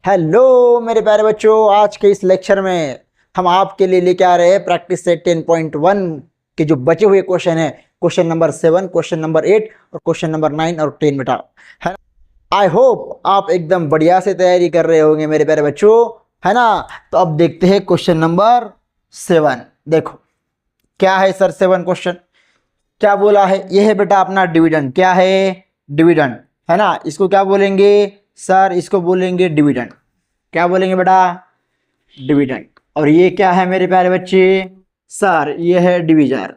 Hello मेरे प्यारे बच्चों, आज के इस लेक्चर में हम आपके लिए लेके आ रहे हैं प्रैक्टिस सेट 10.1 के जो बचे हुए क्वेश्चन है। क्वेश्चन नंबर 7, क्वेश्चन नंबर 8 और क्वेश्चन नंबर 9 और 10 बेटा, है ना। आई होप आप एकदम बढ़िया से तैयारी कर रहे होंगे मेरे प्यारे बच्चों, है ना। तो अब देखते हैं क्वेश्चन नंबर 7। देखो क्या है सर 7 क्वेश्चन क्या बोला है। यह है बेटा अपना डिविडेंड। क्या है? डिविडेंड, है ना। इसको क्या बोलेंगे सर? इसको बोलेंगे डिविडेंड। क्या बोलेंगे बेटा? डिविडेंड। और ये क्या है मेरे प्यारे बच्चे? सर ये है डिवीजर।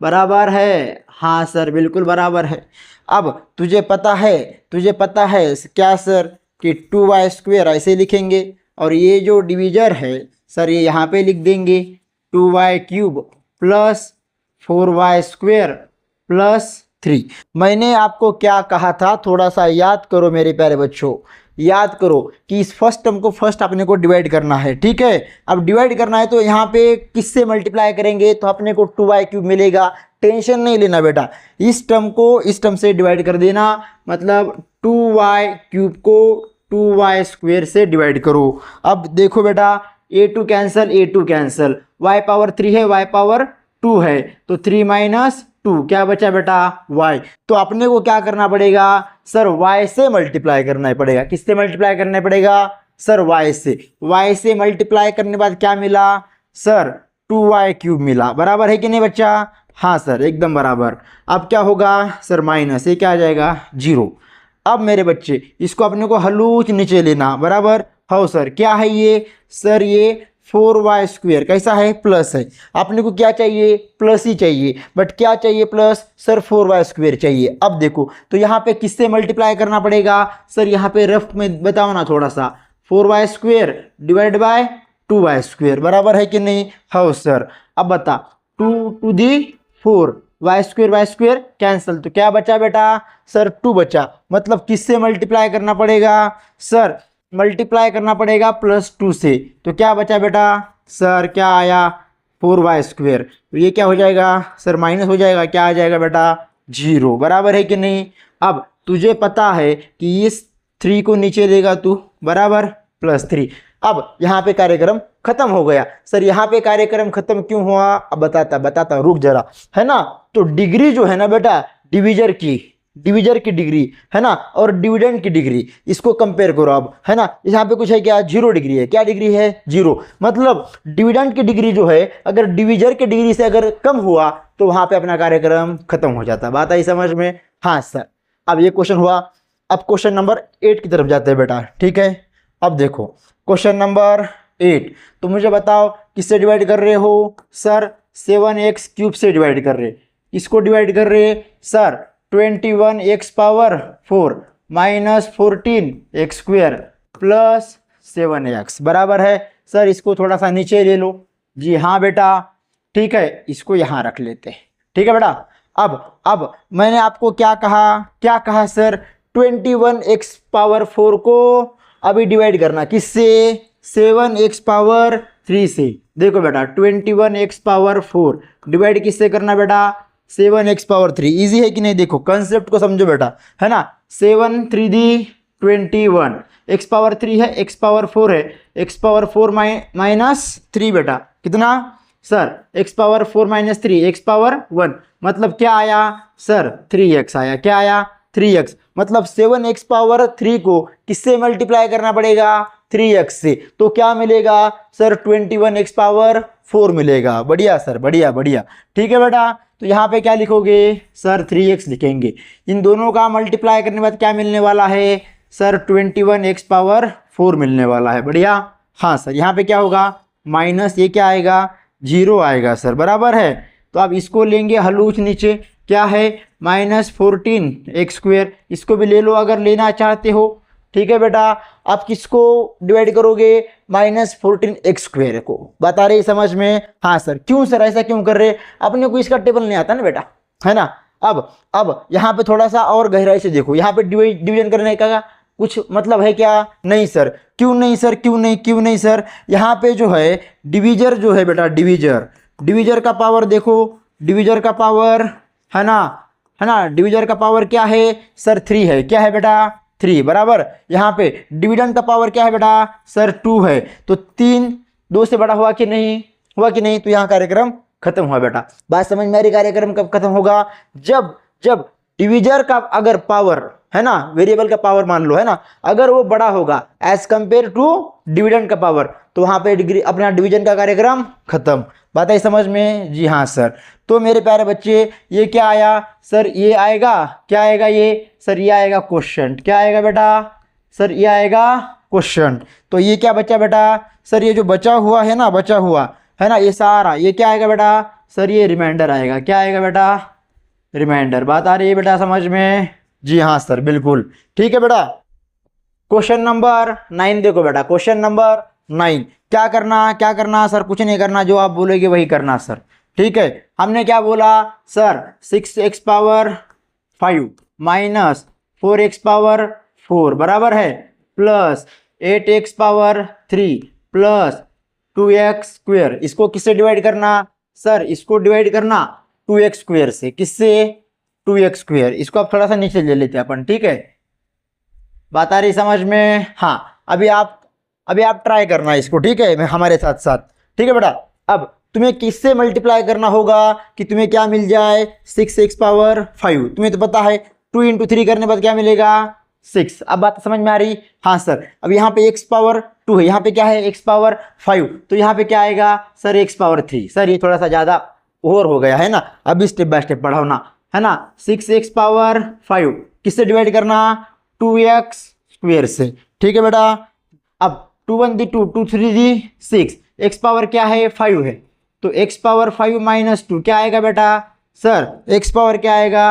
बराबर है? हाँ सर बिल्कुल बराबर है। अब तुझे पता है क्या सर कि 2y² ऐसे लिखेंगे और ये जो डिवीजर है सर ये यहाँ पे लिख देंगे 2y³ प्लस 4y² प्लस 3। मैंने आपको क्या कहा था, थोड़ा सा याद करो मेरे प्यारे बच्चों। याद करो कि इस फर्स्ट टर्म को फर्स्ट अपने को डिवाइड करना है, ठीक है। अब डिवाइड करना है तो यहाँ पे किससे मल्टीप्लाई करेंगे तो अपने को 2y³ मिलेगा। टेंशन नहीं लेना बेटा, इस टर्म को इस टर्म से डिवाइड कर देना, मतलब 2y³ को 2y² से डिवाइड करो। अब देखो बेटा a2 cancel, a2 cancel, y⁻3 है, y⁻2 है, तो 3 माइनस 2 क्या बचा बेटा? y। तो अपने को क्या करना पड़ेगा सर? y से मल्टीप्लाई करना पड़ेगा। किससे मल्टीप्लाई करना पड़ेगा सर? y से। y से मल्टीप्लाई करने के बाद क्या मिला सर? 2y³ मिला। बराबर है कि नहीं बच्चा? हाँ सर एकदम बराबर। अब क्या होगा सर? माइनस, ये क्या आ जाएगा? 0। अब मेरे बच्चे इसको अपने को हलूच नीचे लेना। बराबर? हाँ सर। क्या है ये सर? ये 4y² कैसा है? प्लस है। अपने को क्या चाहिए? प्लस ही चाहिए, बट क्या चाहिए प्लस सर? 4y² चाहिए। अब देखो तो यहाँ पे किससे मल्टीप्लाई करना पड़ेगा सर? यहाँ पे रफ में बताओ ना थोड़ा सा। 4y² divide by 2y²। बराबर है कि नहीं? हाँ सर। अब बता 2 टू दी 4, y² कैंसल, तो क्या बचा बेटा सर? 2 बचा। मतलब किससे मल्टीप्लाई करना पड़ेगा सर? मल्टीप्लाई करना पड़ेगा +2 से। तो क्या बचा बेटा सर? क्या आया? 4y²। तो ये क्या हो जाएगा सर? माइनस हो जाएगा। क्या आ जाएगा बेटा? 0। बराबर है कि नहीं? अब तुझे पता है कि इस 3 को नीचे लेगा तू, बराबर, +3। अब यहाँ पे कार्यक्रम खत्म हो गया। सर यहाँ पे कार्यक्रम खत्म क्यों हुआ? अब बताता रुक जरा, है ना। तो डिग्री जो है ना बेटा, डिवीजर की डिग्री, है ना, और डिविडेंड की डिग्री, इसको कंपेयर करो अब, है ना। यहाँ पे कुछ है क्या? 0 डिग्री है। क्या डिग्री है? 0। मतलब डिविडेंड की डिग्री जो है अगर डिवीजर की डिग्री से अगर कम हुआ तो वहां पे अपना कार्यक्रम खत्म हो जाता। बात आई समझ में? हाँ सर। अब ये क्वेश्चन हुआ। अब क्वेश्चन नंबर 8 की तरफ जाते हैं बेटा, ठीक है। अब देखो क्वेश्चन नंबर 8, तो मुझे बताओ किससे डिवाइड कर रहे हो सर? 7x³ से डिवाइड कर रहे। इसको डिवाइड कर रहे sir 21x⁴ minus 14x² plus 7x। बराबर है सर। इसको थोड़ा सा नीचे ले लो। जी हाँ बेटा, ठीक है, इसको यहाँ रख लेते हैं, ठीक है बेटा। अब मैंने आपको क्या कहा सर? 21x⁴ को अभी डिवाइड करना किससे? 7x⁴ से। देखो बेटा 21x⁴ डिवाइड किससे करना बेटा? 7x⁴। इजी है कि नहीं? देखो कंसेप्ट को समझो बेटा, है ना। 7 3 दी 21, x⁴ है, x⁴ है, x⁴ माइनस 3 बेटा, कितना सर? x⁴ माइनस 3, x⁴ 1, मतलब क्या आया सर? 3x आया। क्या आया? 3x। मतलब 7x⁴ को किससे मल्टीप्लाई करना पड़ेगा? 3x से। तो क्या मिलेगा सर? 21x⁴ मिलेगा। बढ़िया सर, बढ़िया, ठीक है बेटा। तो यहाँ पे क्या लिखोगे सर? 3x लिखेंगे। इन दोनों का मल्टीप्लाई करने के बाद क्या मिलने वाला है सर? 21x⁴ मिलने वाला है। बढ़िया। हाँ सर। यहाँ पे क्या होगा? माइनस, ये क्या आएगा? 0 आएगा सर। बराबर है। तो अब इसको लेंगे हलूच नीचे। क्या है? -14x²। इसको भी ले लो अगर लेना चाहते हो, ठीक है बेटा। आप किसको डिवाइड करोगे? -14x² को। बता रहे समझ में? हाँ सर। क्यों सर ऐसा क्यों कर रहे? अपने को इसका टेबल नहीं आता ना बेटा, है ना। अब यहाँ पे थोड़ा सा और गहराई से देखो। यहाँ पे डिवीजन करने का कुछ मतलब है क्या? नहीं सर। क्यों नहीं सर? क्यों नहीं सर? यहाँ पे जो है डिवीजर जो है बेटा, डिवीजर का पावर देखो। डिवीजर का पावर, है ना, डिवीजर का पावर क्या है सर? 3 है। क्या है बेटा? 3 बराबर। यहाँ पे डिविडेंड का पावर क्या है बेटा सर 2 है, तो 3 2 से बड़ा हुआ कि नहीं, हुआ कि नहीं, तो यहाँ कार्यक्रम खत्म हुआ बेटा। बात समझ में आ रही, कार्यक्रम कब खत्म होगा, जब जब डिविजर का अगर पावर है ना, वेरिएबल का पावर मान लो है ना, अगर वो बड़ा होगा एज कंपेयर टू डिविडेंड का पावर, तो वहां पे डिग्री अपना डिवीजन का कार्यक्रम खत्म। बात आई समझ में, जी हाँ सर। तो मेरे प्यारे बच्चे ये क्या आया सर, ये आएगा, क्या आएगा ये सर, ये आएगा क्वेश्चन, क्या आएगा बेटा सर, ये आएगा क्वेश्चन। तो ये क्या बचा बेटा सर, ये जो बचा हुआ है ना, बचा हुआ है ना, ये सारा ये क्या आएगा बेटा सर, ये रिमाइंडर आएगा, क्या आएगा बेटा रिमाइंडर। बात आ रही है बेटा समझ में, जी हाँ सर बिल्कुल ठीक है बेटा। क्वेश्चन नंबर 9 देखो बेटा, क्वेश्चन नंबर 9 क्या करना, क्या करना सर, कुछ नहीं करना, जो आप बोलेंगे वही करना सर, ठीक है। हमने क्या बोला sir, 6x power 5 minus 4x power 4 बराबर है plus 8x power 3 plus 2x square. इसको किससे डिवाइड करना सर, इसको डिवाइड करना 2x स्क्वेयर से, किससे 2x स्क्वेयर। इसको आप थोड़ा सा नीचे ले लेते हैं अपन, ठीक है। बात आ रही समझ में, हाँ। अभी आप ट्राई करना इसको, ठीक है, मैं हमारे साथ साथ, ठीक है बेटा। अब तुम्हें किससे मल्टीप्लाई करना होगा कि तुम्हें क्या मिल जाए, 6x पावर 5, तुम्हें तो पता है 2 इंटू 3 करने बाद क्या मिलेगा 6। अब बात समझ में आ रही, हाँ सर। अब यहाँ पे x पावर 2 है, यहाँ पे क्या है x पावर 5, तो यहाँ पे क्या आएगा सर x पावर 3। सर ये थोड़ा सा ज़्यादा ओवर हो गया है ना, अभी स्टेप बाय स्टेप पढ़ाओ ना, है ना। 6x पावर 5 किससे डिवाइड करना, 2x स्क्वेयर से, ठीक है बेटा। अब 2 1 दी 2, 2 3 दी 6, x पावर क्या है 5 है, तो x पावर 5 माइनस 2 क्या आएगा बेटा सर, x पावर क्या आएगा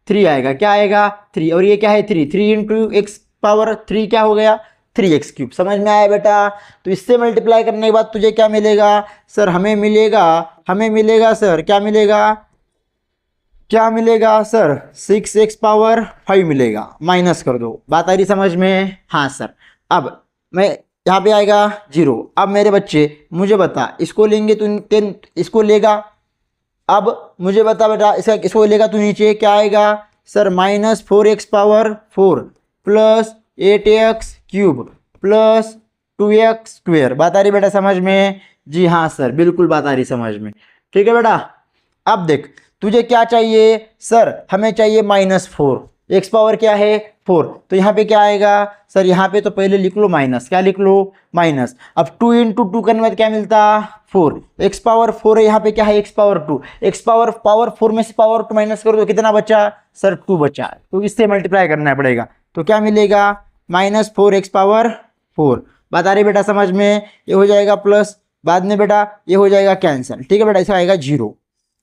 3 आएगा, क्या आएगा 3, और ये क्या है 3, 3 इंटू एक्स पावर 3 क्या हो गया 3x क्यूब। समझ में आया बेटा। तो इससे मल्टीप्लाई करने के बाद तुझे क्या मिलेगा सर, हमें मिलेगा सर, क्या मिलेगा सर 6x पावर 5 मिलेगा, माइनस कर दो। बात आ रही समझ में, हाँ सर। अब मैं यहाँ पे आएगा 0। अब मेरे बच्चे मुझे बता, इसको लेंगे तो 10, इसको लेगा, अब मुझे बता बेटा इसको लेगा तो नीचे क्या आएगा sir, minus 4x power 4 plus 8x cube plus 2x square. बात आ रही बेटा समझ में, जी हाँ सर बिल्कुल बात आ रही समझ में, ठीक है बेटा। अब देख तुझे क्या चाहिए सर, हमें चाहिए -4, x पावर क्या है 4, तो यहाँ पे क्या आएगा सर, यहाँ पे तो पहले लिख लो माइनस, क्या लिख लो माइनस। अब 2 इंटू 2 करने बाद क्या मिलता 4, x पावर 4 है, यहाँ पे क्या है x पावर 2, x पावर 4 में से पावर 2 माइनस कर दो, कितना बचा सर 2 बचा, तो इससे मल्टीप्लाई करना पड़ेगा, तो क्या मिलेगा -4x पावर 4। बात आ रही बेटा समझ में, ये हो जाएगा प्लस, बाद में बेटा ये हो जाएगा कैंसिल, ठीक है बेटा, इसका आएगा 0।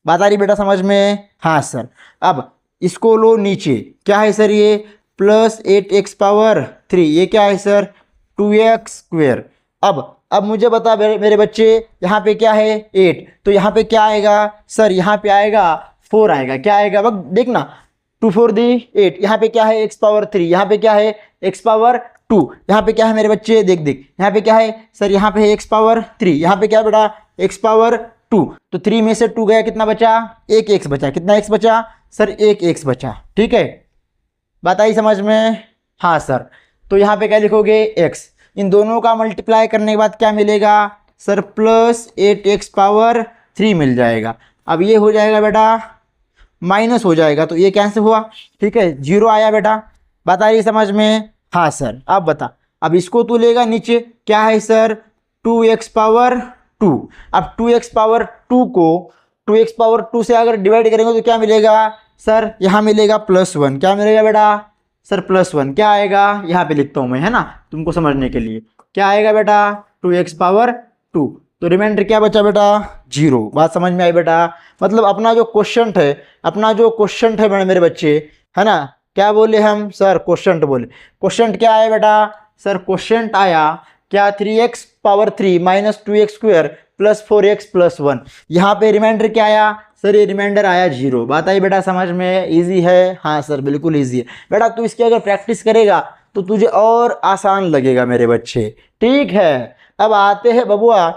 बात आ रही बेटा समझ में, हाँ सर। अब इसको लो नीचे, क्या है सर ये प्लस 8x पावर 3, ये क्या है सर 2x स्क्वेयर। अब मुझे बता मेरे बच्चे, यहाँ पे क्या है 8, तो यहाँ पे क्या आएगा सर, यहाँ पे आएगा 4 आएगा, क्या आएगा अब देखना 2 4 दी 8, यहाँ पे क्या है x पावर 3, यहाँ पे क्या है x पावर 2, यहाँ पे क्या है मेरे बच्चे देख यहाँ पे क्या है सर, यहाँ पे है x पावर 3, यहाँ पे क्या है बेटा x पावर 2, तो 3 में से 2 गया, कितना बचा एक x बचा, कितना x बचा सर, एक x बचा, ठीक है। बात आई समझ में, हाँ सर। तो यहाँ पे क्या लिखोगे x, इन दोनों का मल्टीप्लाई करने के बाद क्या मिलेगा सर, प्लस 8x पावर 3 मिल जाएगा। अब ये हो जाएगा बेटा माइनस हो जाएगा, तो ये कैंसिल हुआ, ठीक है, 0 आया बेटा। बात आ रही समझ में, हाँ सर। अब बता, अब इसको तू लेगा नीचे, क्या है सर 2x पावर 2। अब 2x पावर 2 को 2x पावर 2 से अगर डिवाइड करेंगे तो क्या मिलेगा सर, यहाँ मिलेगा +1, क्या मिलेगा बेटा सर +1, क्या आएगा यहाँ पे लिखता हूँ मैं, है ना, तुमको समझने के लिए, क्या आएगा बेटा 2x पावर 2, तो रिमाइंडर क्या बचा बेटा 0। बात समझ में आई बेटा। मतलब अपना जो क्वेश्चन है मेरे बच्चे, है ना, क्या बोले हम सर क्वेश्चन बोले, क्वेश्चन क्या आया बेटा सर, क्वेश्चन आया क्या 3x power 3 minus 2x square plus 4x plus 1। यहाँ पे रिमाइंडर क्या आया सर, ये रिमाइंडर आया 0। बात आई बेटा समझ में, इजी है, हाँ सर बिल्कुल इजी है बेटा। तू इसकी अगर प्रैक्टिस करेगा तो तुझे और आसान लगेगा मेरे बच्चे, ठीक है। अब आते हैं बबुआ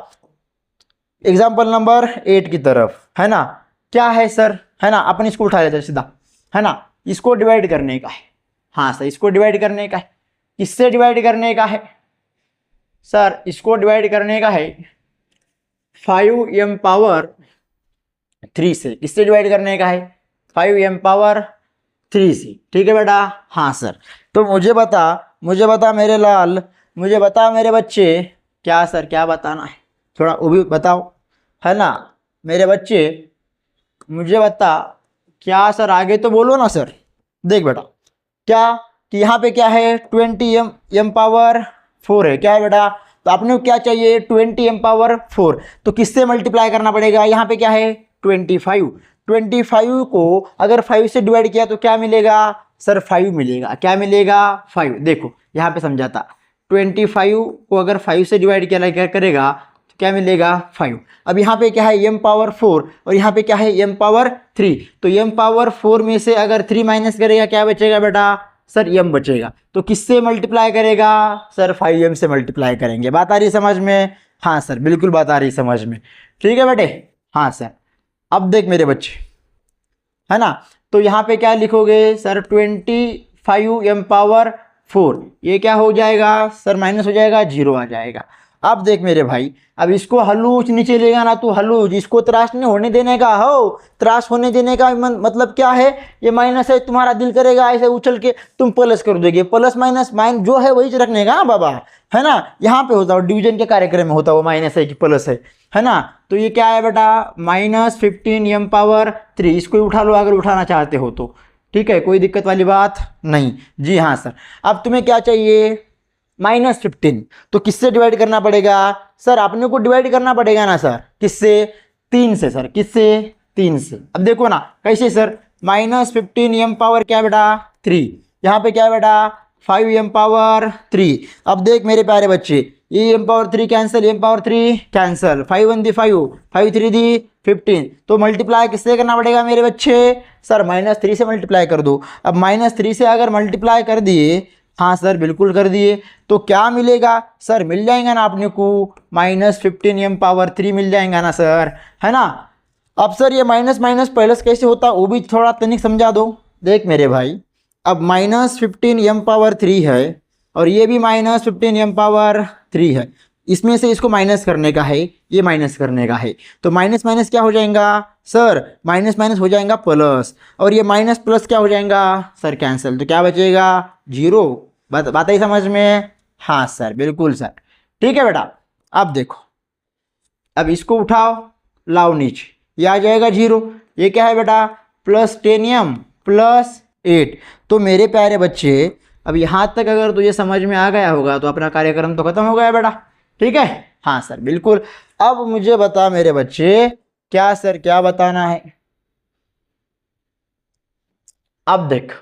एग्जाम्पल नंबर 8 की तरफ, है ना। क्या है सर, है ना, अपन इसको उठा लेते हैं सीधा, है ना, इसको डिवाइड करने का है, हाँ सर, इसको डिवाइड करने का है। किससे डिवाइड करने का है सर? इसको डिवाइड करने का है 5m पावर 3 से। किससे डिवाइड करने का है? 5m पावर 3 से। ठीक है बेटा? हाँ सर। तो मुझे बता मेरे लाल, मुझे बता मेरे बच्चे, क्या सर क्या बताना है? थोड़ा वो भी बताओ, है ना मेरे बच्चे, मुझे बता क्या सर, आगे तो बोलो ना सर। देख बेटा क्या कि यहाँ पे क्या है 20m पावर 4 है, क्या है बेटा? तो आपने क्या चाहिए 20m पावर 4, तो किससे मल्टीप्लाई करना पड़ेगा? यहाँ पे क्या है 25 को अगर 5 से डिवाइड किया तो क्या मिलेगा सर? 5 मिलेगा। क्या मिलेगा? 5। देखो यहाँ पे समझाता, 25 को अगर 5 से डिवाइड किया क्या करेगा तो क्या मिलेगा? 5। अब यहाँ पे क्या है m पावर 4 और यहाँ पे क्या है m पावर 3, तो m पावर 4 में से अगर 3 माइनस करेगा क्या बचेगा बेटा? सर m बचेगा। तो किससे मल्टीप्लाई करेगा सर? 5m से मल्टीप्लाई करेंगे। बात आ रही समझ में? हाँ सर बिल्कुल बात आ रही समझ में। ठीक है बेटे? हाँ सर। अब देख मेरे बच्चे, है ना, तो यहाँ पे क्या लिखोगे सर? 25m पावर 4, ये क्या हो जाएगा सर? माइनस हो जाएगा, 0 आ जाएगा। अब देख मेरे भाई, अब इसको हलूच नीचे लेगा ना तू, हलूच, इसको त्रास नहीं होने देने का हो। त्रास होने देने का मतलब क्या है? ये माइनस है, तुम्हारा दिल करेगा ऐसे उछल के तुम प्लस कर दोगे। प्लस माइनस माइन जो है वही रखने का बाबा, है ना? यहाँ पे होता है डिवीजन के कार्यक्रम में होता है वो माइनस है कि प्लस है ना? तो ये क्या है बेटा? -15m power 3। इसको उठा लो अगर उठाना चाहते हो तो, ठीक है, कोई दिक्कत वाली बात नहीं। जी हाँ सर। अब तुम्हें क्या चाहिए? -15। तो किससे डिवाइड करना पड़ेगा सर? अपने को डिवाइड करना पड़ेगा ना सर, किससे? 3 से सर। किससे? 3 से। अब देखो ना कैसे सर, -15m पावर क्या बेटा? 3। यहाँ पे क्या है बेटा? 5m power 3। अब देख मेरे प्यारे बच्चे, ये m power 3 cancel, m power 3 cancel, 5 1 दी 5, 5 3 दी 15। तो मल्टीप्लाई किससे करना पड़ेगा मेरे बच्चे? सर -3 से मल्टीप्लाई कर दो। अब -3 से अगर मल्टीप्लाई कर दिए, हाँ सर बिल्कुल कर दिए, तो क्या मिलेगा सर? मिल जाएगा ना अपने को -15m पावर 3 मिल जाएगा ना सर, है ना? अब सर ये माइनस माइनस प्लस कैसे होता वो भी थोड़ा तनिक समझा दो। देख मेरे भाई, अब -15m पावर 3 है और ये भी -15m पावर 3 है, इसमें से इसको माइनस करने का है, ये माइनस करने का है, तो माइनस माइनस क्या हो जाएगा सर? माइनस माइनस हो जाएगा प्लस, और ये माइनस प्लस क्या हो जाएगा सर? कैंसिल। तो क्या बचेगा? 0। बात आई समझ में? हाँ सर बिल्कुल सर। ठीक है बेटा? अब देखो, अब इसको उठाओ लाओ नीचे, ये आ जाएगा 0। ये क्या है बेटा? +10m + 8। तो मेरे प्यारे बच्चे, अब यहाँ तक अगर तुझे समझ में आ गया होगा तो अपना कार्यक्रम तो खत्म हो गया बेटा। ठीक है? हाँ सर बिल्कुल। अब मुझे बता मेरे बच्चे, क्या सर क्या बताना है? अब देख,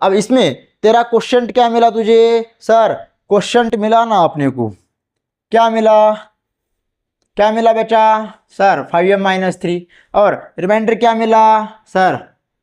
अब इसमें तेरा क्वेश्चन क्या मिला तुझे सर? क्वेश्चन मिला ना अपने को, क्या मिला? क्या मिला बेटा? सर 5m - 3, और रिमाइंडर क्या मिला सर?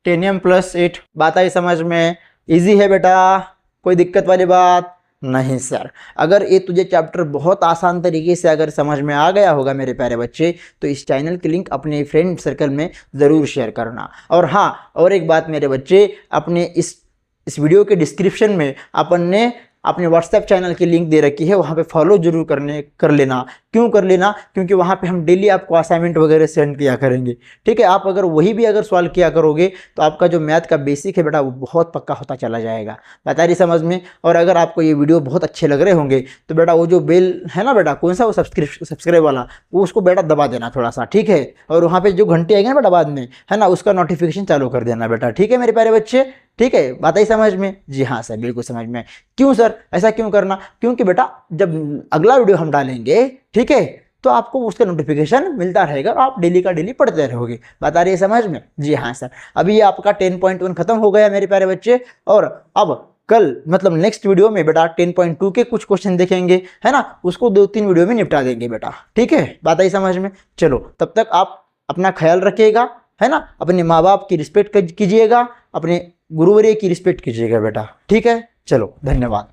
10m + 8। बात आई समझ में? इजी है बेटा, कोई दिक्कत वाली बात नहीं सर। अगर ये तुझे चैप्टर बहुत आसान तरीके से अगर समझ में आ गया होगा मेरे प्यारे बच्चे, तो इस चैनल की लिंक अपने फ्रेंड सर्कल में ज़रूर शेयर करना। और हाँ, और एक बात मेरे बच्चे, अपने इस वीडियो के डिस्क्रिप्शन में अपन ने अपने व्हाट्सएप चैनल की लिंक दे रखी है, वहाँ पे फॉलो जरूर कर लेना। क्यों कर लेना? क्योंकि वहाँ पे हम डेली आपको असाइनमेंट वगैरह सेंड किया करेंगे। ठीक है? आप अगर वही भी अगर सॉल्व किया करोगे तो आपका जो मैथ का बेसिक है बेटा वो बहुत पक्का होता चला जाएगा। बता रही समझ में? और अगर आपको ये वीडियो बहुत अच्छे लग रहे होंगे तो बेटा वो जो बेल है ना बेटा, कौन सा वो सब्सक्राइब वाला, वो उसको बेटा दबा देना थोड़ा सा। ठीक है? और वहाँ पर जो घंटे आएंगे ना बेटा बाद में, है ना, उसका नोटिफिकेशन चालू कर देना बेटा। ठीक है मेरे प्यारे बच्चे? ठीक है? बात आई समझ में? जी हाँ सर बिल्कुल समझ में। क्यों सर ऐसा क्यों करना? क्योंकि बेटा जब अगला वीडियो हम डालेंगे, ठीक है, तो आपको उसका नोटिफिकेशन मिलता रहेगा और आप डेली का डेली पढ़ते रहोगे। बता रही है समझ में? जी हाँ सर। अभी ये आपका 10.1 खत्म हो गया मेरे प्यारे बच्चे, और अब कल मतलब नेक्स्ट वीडियो में बेटा 10.2 के कुछ क्वेश्चन देखेंगे, है ना, उसको 2-3 वीडियो में निपटा देंगे बेटा। ठीक है? बात आई समझ में? चलो तब तक आप अपना ख्याल रखिएगा, है ना, अपने माँ बाप की रिस्पेक्ट कीजिएगा, अपने गुरुवर्य की रिस्पेक्ट कीजिएगा बेटा। ठीक है? चलो धन्यवाद।